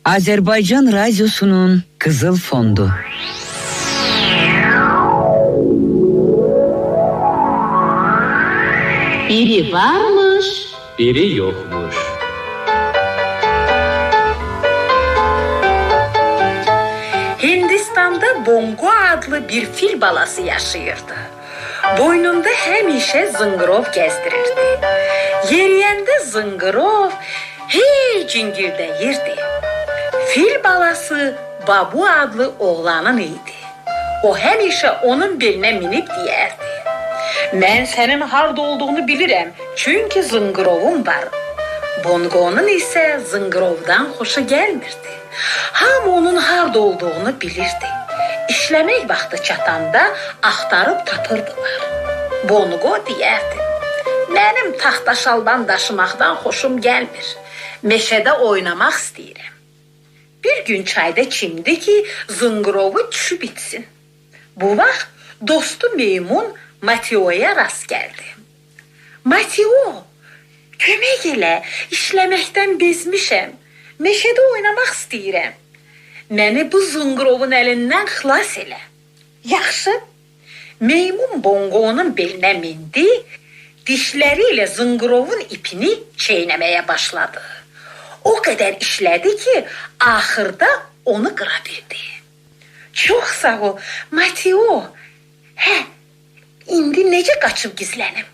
Azerbaycan Radyosu'nun Kızıl Fondu. Biri varmış, biri yokmuş. Hindistan'da Bongo adlı bir fil balası yaşayırdı. Boynunda həmişə zıngırov gəzdirirdi. Yeriyəndə zıngırov hey cingildəyirdi. Fil balası Babu adlı oğlanın idi. O həmişə onun belinə minib deyərdi: "Mən sənin harda olduğunu bilirəm, çünki zıngırovum var." Bongo'nun isə zıngırovdan xoşu gəlmirdi. Hamı onun harda olduğunu bilirdi. İşləmək vaxtı çatanda axtarıb tapırdılar. Bongo deyərdi: "Mənim taxtaşaldan daşımaqdan xoşum gəlmir. Meşədə oynamaq istəyirəm." Bir gün çayda çimdi ki, zıngırovu düşüb itsin. Bu vaxt dostu meymun Mateo'ya rast gəldi. "Mateo, kömək elə, işləməkdən bezmişəm. Meşədə oynamaq istəyirəm. Məni bu zıngırovun əlindən xilas elə." "Yaxşı." Meymun Bongo'nun belinə mindi, dişləri ilə zıngırovun ipini çeynəməyə başladı. O qədər işlədi ki, axırda onu qıra bildi. "Çox sağ ol, Mateo. Hə, indi necə qaçıb gizlənim?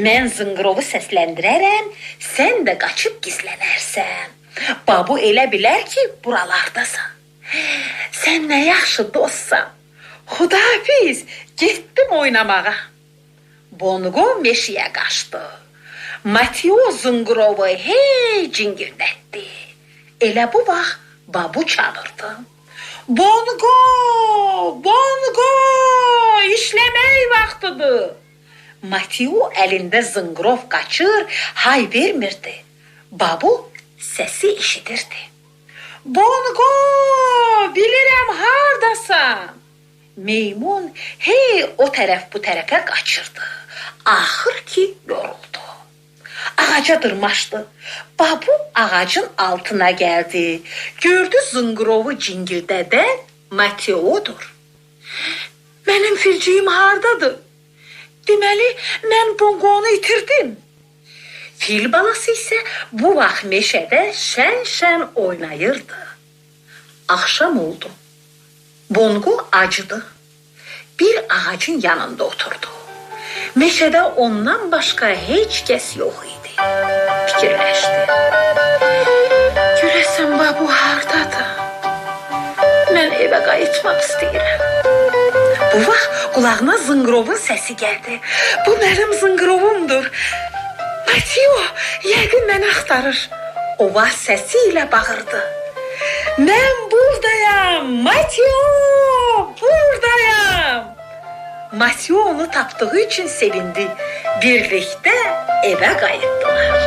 Mən zıngırovu səsləndirərəm, sən də qaçıb gizlənərsən. Babu elə bilər ki, buralardasan. Sən nə yaxşı dostsan. Xudahafiz, getdim oynamağa." Bongo meşəyə qaçdı. Mateo zıngırovu hey cingildətdi. Elə bu vaxt Babu çağırdı. "Bongo, Bongo, işləmək vaxtıdır." Mateo əlində zıngırov qaçır, hay vermirdi. Babu səsi eşidirdi. "Bongo, bilirəm hardasan." Meymun hey o tərəf bu tərəfə qaçırdı. Axır ki, yoruldu. Ağaca dırmaşdı. Babu ağacın altına gəldi. Gördü zıngırovu cingildədən Mateo'dur. "Mənim filciyim hardadır? Deməli, mən Bongo'nu itirdim." Fil balası isə bu vaxt meşədə şən-şən oynayırdı. Axşam oldu. Bongo acıdı. Bir ağacın yanında oturdu. Meşədə ondan başqa heç kəs yox idi. Fikirləşdi. "Görəsən Babu hardadır? Mən evə qayıtmaq istəyirəm." Bu vaxt qulağına zıngırovun səsi gəldi. "Bu mənim zıngırovumdur. Mateo, yəqin məni axtarır." O vaxt səsi ilə bağırdı. "Mən buradayam, Mateo, buradayam." Mateo onu tapdığı üçün sevindi. Birlikdə evə qayıtdılar.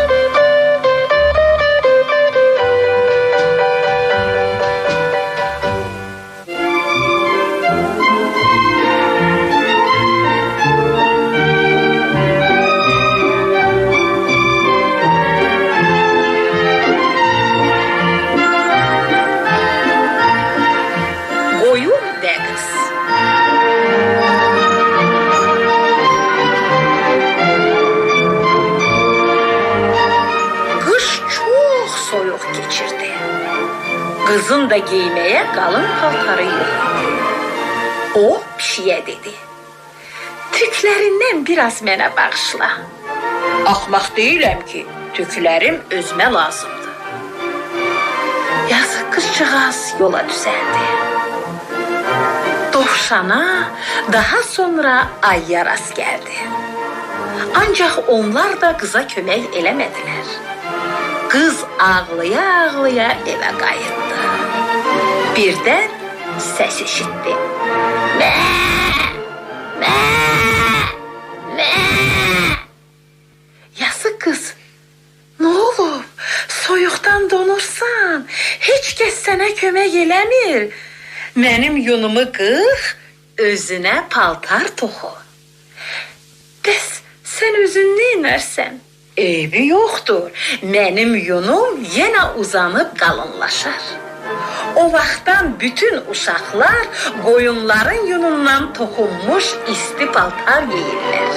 Qoyun və qız. Soyuq keçirdi. Qızın da giyməyə qalın paltarı yox idi. O pişiyə dedi: "Tüklərindən biraz mənə bağışla. Axmaq deyiləm ki, tüklərim özümə lazımdır." Yazıq qızcığaz yola düzəldi. Dovşana, daha sonra ayıya rast gəldi. Ancaq onlar da qıza kömək eləmədilər. Qız ağlaya-ağlaya evə qayıtdı. Birdən səs eşitdi. "Mə! Mə! Mə!" "Yazıq qız, nə olub? Soyuqdan donursan, heç kəs sənə kömək eləmir. Mənim yunumu qırx, özünə paltar toxu." "Bəs sən özün nə edərsən? eybi yoxdur. Mənim yunum yenə uzanıb qalınlaşar. O vaxtdan bütün uşaqlar qoyunların yunundan toxunmuş isti paltar yeyirlər.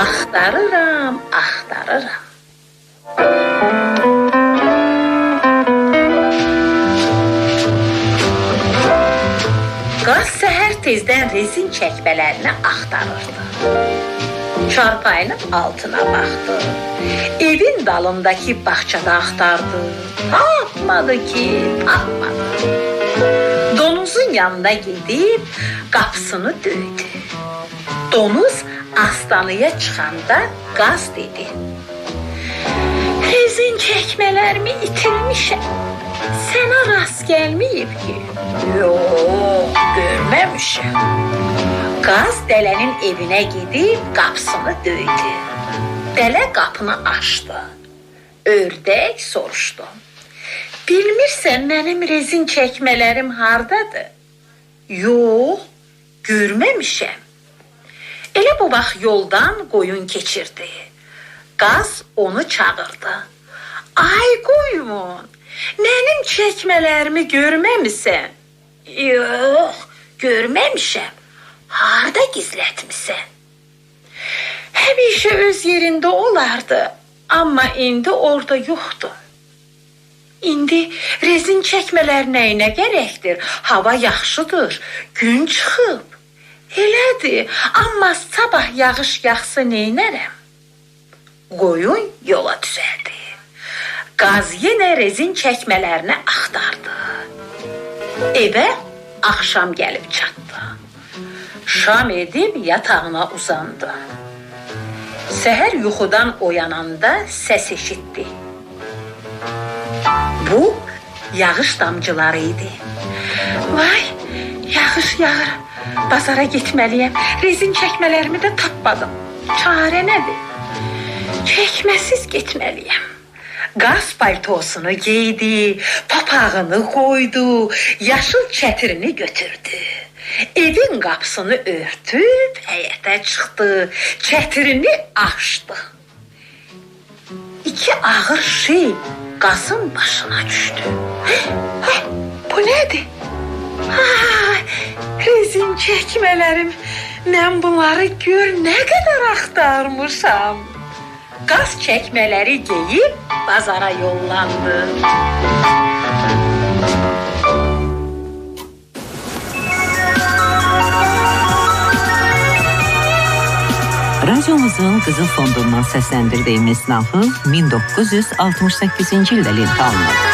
Axtarıram, axtarıram. Qaz səhər tezdən rezin çəkmələrini axtarırdı. Çarpayının altına baxdı. Evin dalındakı bağçada axtardı. Tapmadı ki, tapmadı. Donuzun yanına gedib qapısını döydü. Donuz astanaya çıxanda Qaz dedi: rezin çəkmələrimi itirmişəm. Sənə rast gəlməyib ki? Yox, görməmişəm. Qaz dələnin evinə gedib qapısını döydü. Dələ qapını açdı. Ördək soruşdu: bilmirsən mənim rezin çəkmələrim hardadır? Yox, görməmişəm. Elə bu vaxt yoldan qoyun keçirdi. Qaz onu çağırdı. Ay qoyun, mənim çəkmələrimi görməmisən? Yox, görməmişəm. Harda gizlətmisən? Həmişə öz yerində olardı, amma indi orada yoxdur. İndi rezin çəkmələr nəyinə gərəkdir? Hava yaxşıdır, gün çıxıb. Elədir, amma sabah yağış yağsa neynərəm? Qoyun yola düzəldi. Qaz yenə rezin çəkmələrini axtardı. Evə axşam gəlib çatdı. Şam edib yatağına uzandı. Səhər yuxudan oyananda səs eşitdi. Bu, yağış damcıları idi. Vay, yağış yağır. Bazara getməliyəm. Rezin çəkmələrimi də tapmadım. Çarə nədir? Çəkməsiz getməliyəm. Qaz paltosunu geydi, papağını qoydu, yaşıl çətirini götürdü. Evin qapısını örtüb həyətə çıxdı, çətirini açdı. İki ağır şey Qazın başına düşdü. Bu nədir? Rezin çəkmələrim, mən bunları gör nə qədər axtarmışam. Qaz çəkmələri geyib bazara yollandı. Radiomuzun Qızıl Fondundan səsləndirdiyimiz nağıl 1968-ci ildə lentə alınıb.